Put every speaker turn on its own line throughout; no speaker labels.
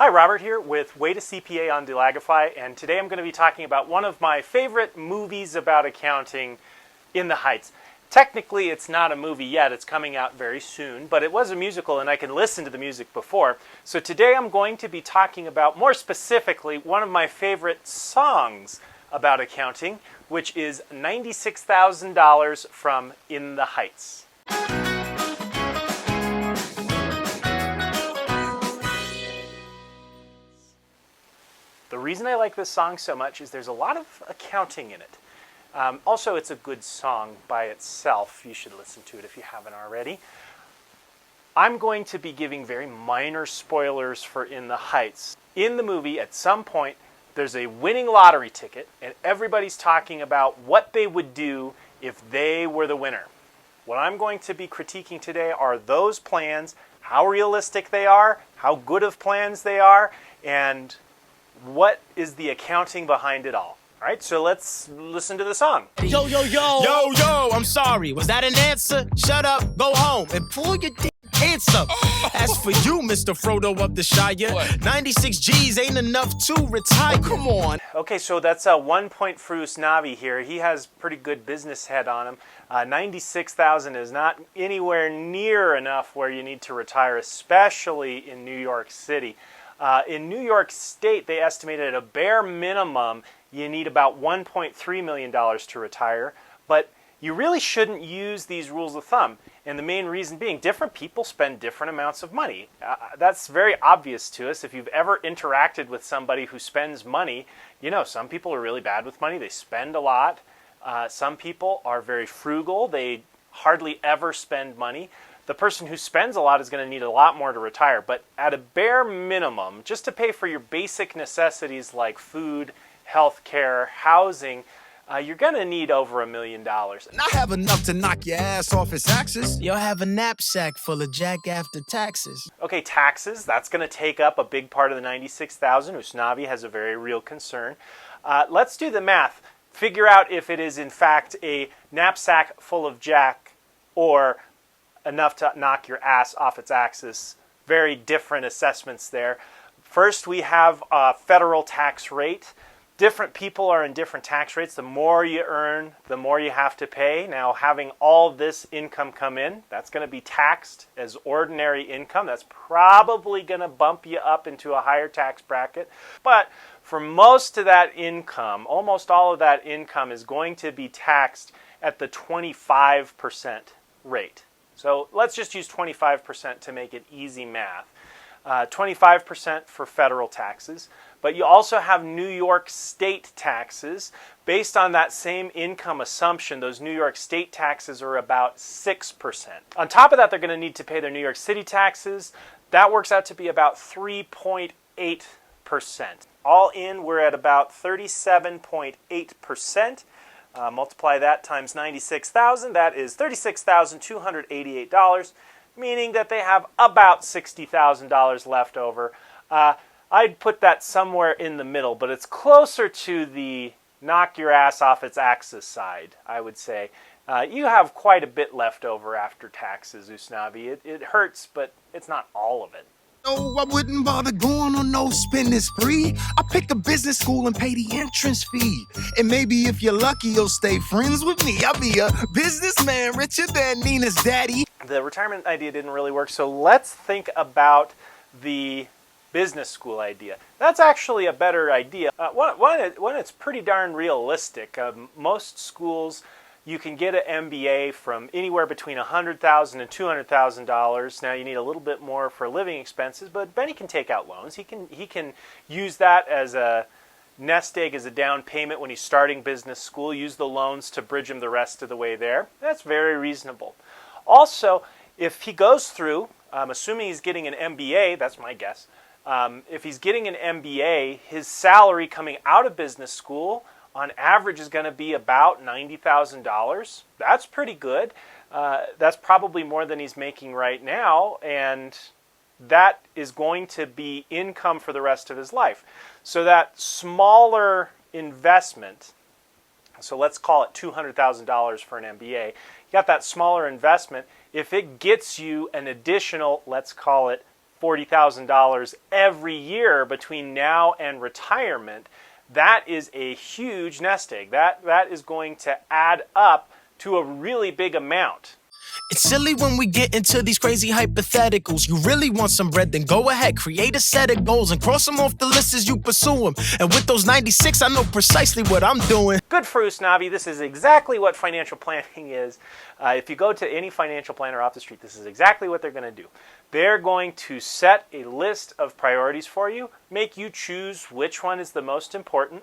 Hi, Robert here with Way2CPA on Delagify, and today I'm going to be talking about one of my favorite movies about accounting, In the Heights. Technically, it's not a movie yet. It's coming out very soon, but it was a musical and I can listen to the music before. So today I'm going to be talking about, more specifically, one of my favorite songs about accounting, which is $96,000 from In the Heights. The reason I like this song so much is there's a lot of accounting in it. Also, it's a good song by itself. You should listen to it if you haven't already. I'm going to be giving very minor spoilers for In the Heights. In the movie, at some point, there's a winning lottery ticket, and everybody's talking about what they would do if they were the winner. What I'm going to be critiquing today are those plans, how realistic they are, how good of plans they are, and what is the accounting behind it all? All right, so let's listen to the song.
Yo, yo, yo. Yo, yo, I'm sorry. Was that an answer? Shut up, go home, and pull your hands up. As for you, Mr. Frodo of the Shire, what? 96 G's ain't enough to retire. Oh, come on.
Okay, so that's a 1 point for Usnavi here. He has pretty good business head on him. 96,000 is not anywhere near enough where you need to retire, especially in New York City. In New York State, they estimated at a bare minimum you need about $1.3 million to retire, but you really shouldn't use these rules of thumb. And the main reason being, different people spend different amounts of money. That's very obvious to us. If you've ever interacted with somebody who spends money, you know some people are really bad with money. They spend a lot. Some people are very frugal. They hardly ever spend money. The person who spends a lot is going to need a lot more to retire. But at a bare minimum, just to pay for your basic necessities like food, health care, housing, you're going to need over $1 million.
Not have enough to knock your ass off his taxes.
You'll have a knapsack full of jack after taxes.
Okay, taxes, that's going to take up a big part of the $96,000. Usnavi has a very real concern. Let's do the math. Figure out if it is in fact a knapsack full of jack or enough to knock your ass off its axis. Very different assessments there. First, we have a federal tax rate. Different people are in different tax rates. The more you earn, the more you have to pay. Now, having all this income come in, that's going to be taxed as ordinary income. That's probably going to bump you up into a higher tax bracket. But for most of that income, almost all of that income is going to be taxed at the 25% rate. So let's just use 25% to make it easy math. 25% for federal taxes, but you also have New York State taxes. Based on that same income assumption, those New York State taxes are about 6%. On top of that, they're going to need to pay their New York City taxes. That works out to be about 3.8%. All in, we're at about 37.8%. Multiply that times 96,000, that is $36,288, meaning that they have about $60,000 left over. I'd put that somewhere in the middle, but it's closer to the knock your ass off its axis side, I would say. You have quite a bit left over after taxes, Usnavi. It hurts, but it's not all of it.
No, I wouldn't bother going on no spending spree. I pick a business school and pay the entrance fee. And maybe if you're lucky, you'll stay friends with me. I'll be a businessman richer than Nina's daddy.
The retirement idea didn't really work, so let's think about the business school idea. That's actually a better idea. One, it's pretty darn realistic. Most schools, you can get an MBA from anywhere between $100,000 and $200,000. Now you need a little bit more for living expenses, but Benny can take out loans. He can use that as a nest egg, as a down payment when he's starting business school. Use the loans to bridge him the rest of the way there. That's very reasonable. Also, if he goes through, assuming he's getting an MBA, that's my guess. If he's getting an MBA, his salary coming out of business school on average is going to be about $90,000. That's pretty good. That's probably more than he's making right now, and that is going to be income for the rest of his life. So that smaller investment, so let's call it $200,000 for an MBA, you got that smaller investment. If it gets you an additional, let's call it $40,000 every year between now and retirement, that is a huge nest egg. That is going to add up to a really big amount.
It's silly when we get into these crazy hypotheticals. You really want some bread, then go ahead, create a set of goals and cross them off the list as you pursue them. And with those 96, I know precisely what I'm doing.
Good for Usnavi. This is exactly what financial planning is. If you go to any financial planner off the street, this is exactly what they're going to do. They're going to set a list of priorities for you, make you choose which one is the most important,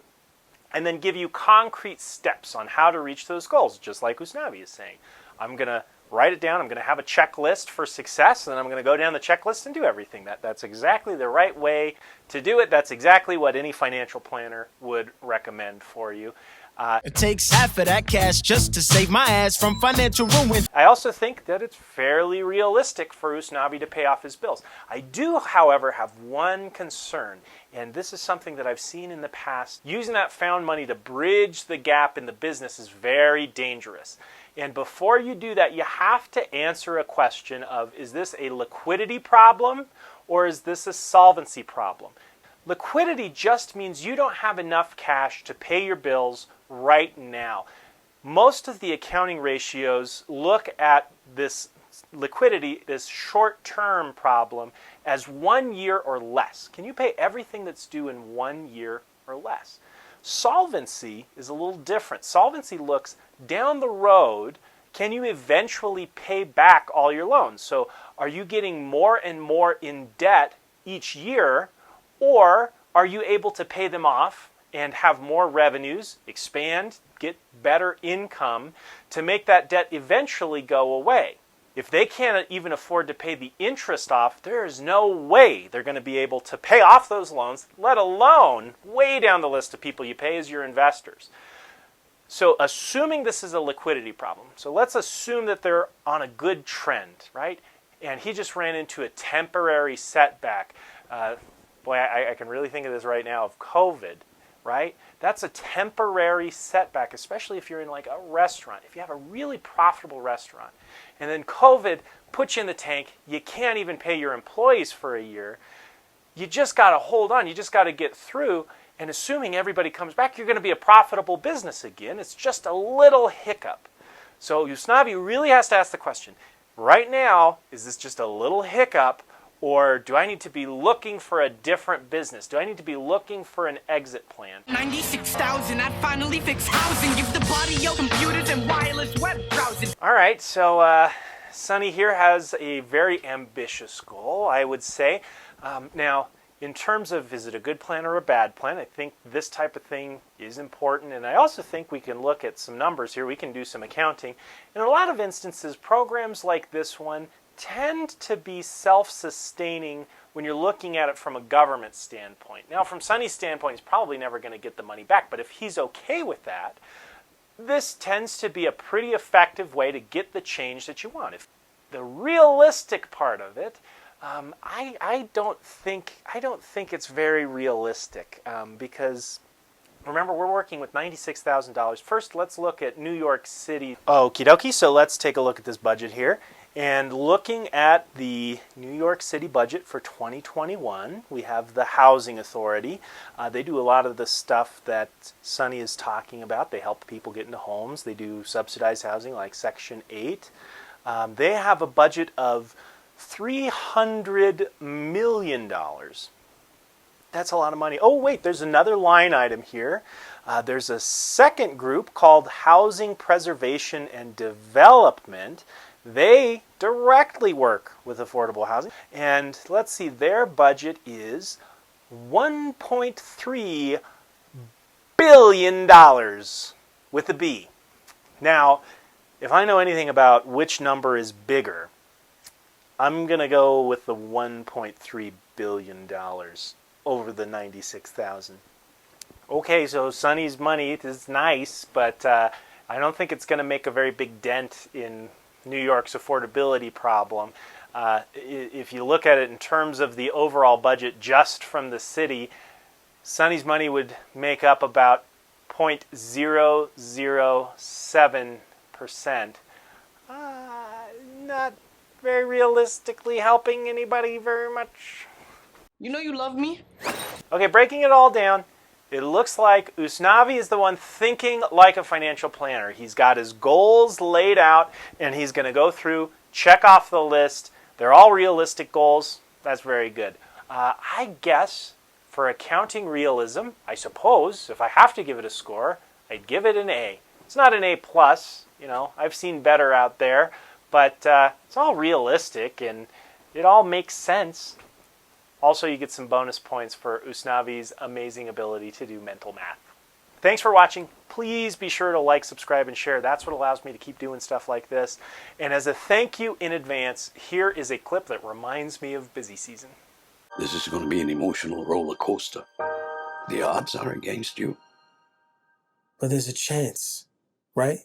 and then give you concrete steps on how to reach those goals, just like Usnavi is saying. I'm going to write it down. I'm going to have a checklist for success, and then I'm going to go down the checklist and do everything. That's exactly the right way to do it. That's exactly what any financial planner would recommend for you.
It takes half of that cash just to save my ass from financial ruin.
I also think that it's fairly realistic for Usnavi to pay off his bills. I do, however, have one concern, and this is something that I've seen in the past. Using that found money to bridge the gap in the business is very dangerous. And before you do that, you have to answer a question of, is this a liquidity problem or is this a solvency problem? Liquidity just means you don't have enough cash to pay your bills right now. Most of the accounting ratios look at this liquidity, this short-term problem, as 1 year or less. Can you pay everything that's due in 1 year or less? Solvency is a little different. Solvency looks down the road. Can you eventually pay back all your loans? So are you getting more and more in debt each year, or are you able to pay them off and have more revenues, expand, get better income to make that debt eventually go away? If they can't even afford to pay the interest off, there is no way they're going to be able to pay off those loans, let alone way down the list of people you pay as your investors. So assuming this is a liquidity problem, so let's assume that they're on a good trend, right? And he just ran into a temporary setback. Boy, I can really think of this right now of COVID, right? That's a temporary setback, especially if you're in like a restaurant. If you have a really profitable restaurant, and then COVID puts you in the tank, you can't even pay your employees for a year. You just got to hold on. You just got to get through. And assuming everybody comes back, you're going to be a profitable business again. It's just a little hiccup. So Usnavi really has to ask the question, right now, is this just a little hiccup, or do I need to be looking for a different business? Do I need to be looking for an exit plan?
96,000, I'd finally fix housing. Give the body your computers and wireless web browsing.
All right, so Sonny here has a very ambitious goal, I would say. Now, in terms of is it a good plan or a bad plan, I think this type of thing is important. And I also think we can look at some numbers here. We can do some accounting. In a lot of instances, programs like this one tend to be self-sustaining when you're looking at it from a government standpoint. Now, from Sonny's standpoint, he's probably never going to get the money back. But if he's okay with that, this tends to be a pretty effective way to get the change that you want. If the realistic part of it, I don't think it's very realistic because remember, we're working with $96,000. First, let's look at New York City. Okie dokie, so let's take a look at this budget here. And looking at the New York City budget for 2021, we have the Housing Authority. They do a lot of the stuff that Sonny is talking about. They help people get into homes. They do subsidized housing like Section 8. They have a budget of $300 million. That's a lot of money. Oh, wait, there's another line item here. There's a second group called Housing Preservation and Development. They directly work with affordable housing. And let's see, their budget is $1.3 billion with a B. Now, if I know anything about which number is bigger, I'm going to go with the $1.3 billion over the $96,000. Okay, so Sonny's money is nice, but I don't think it's going to make a very big dent in New York's affordability problem. If you look at it in terms of the overall budget just from the city, Sonny's money would make up about 0.007%. very realistically helping anybody very much.
You know you love me?
Okay, breaking it all down, it looks like Usnavi is the one thinking like a financial planner. He's got his goals laid out, and he's going to go through, check off the list. They're all realistic goals. That's very good. I guess for accounting realism, I suppose, if I have to give it a score, I'd give it an A. It's not an A+, I've seen better out there, but it's all realistic, and it all makes sense. Also, you get some bonus points for Usnavi's amazing ability to do mental math. Thanks for watching. Please be sure to like, subscribe, and share. That's what allows me to keep doing stuff like this. And as a thank you in advance, here is a clip that reminds me of busy season.
This is going to be an emotional roller coaster. The odds are against you.
But there's a chance, right?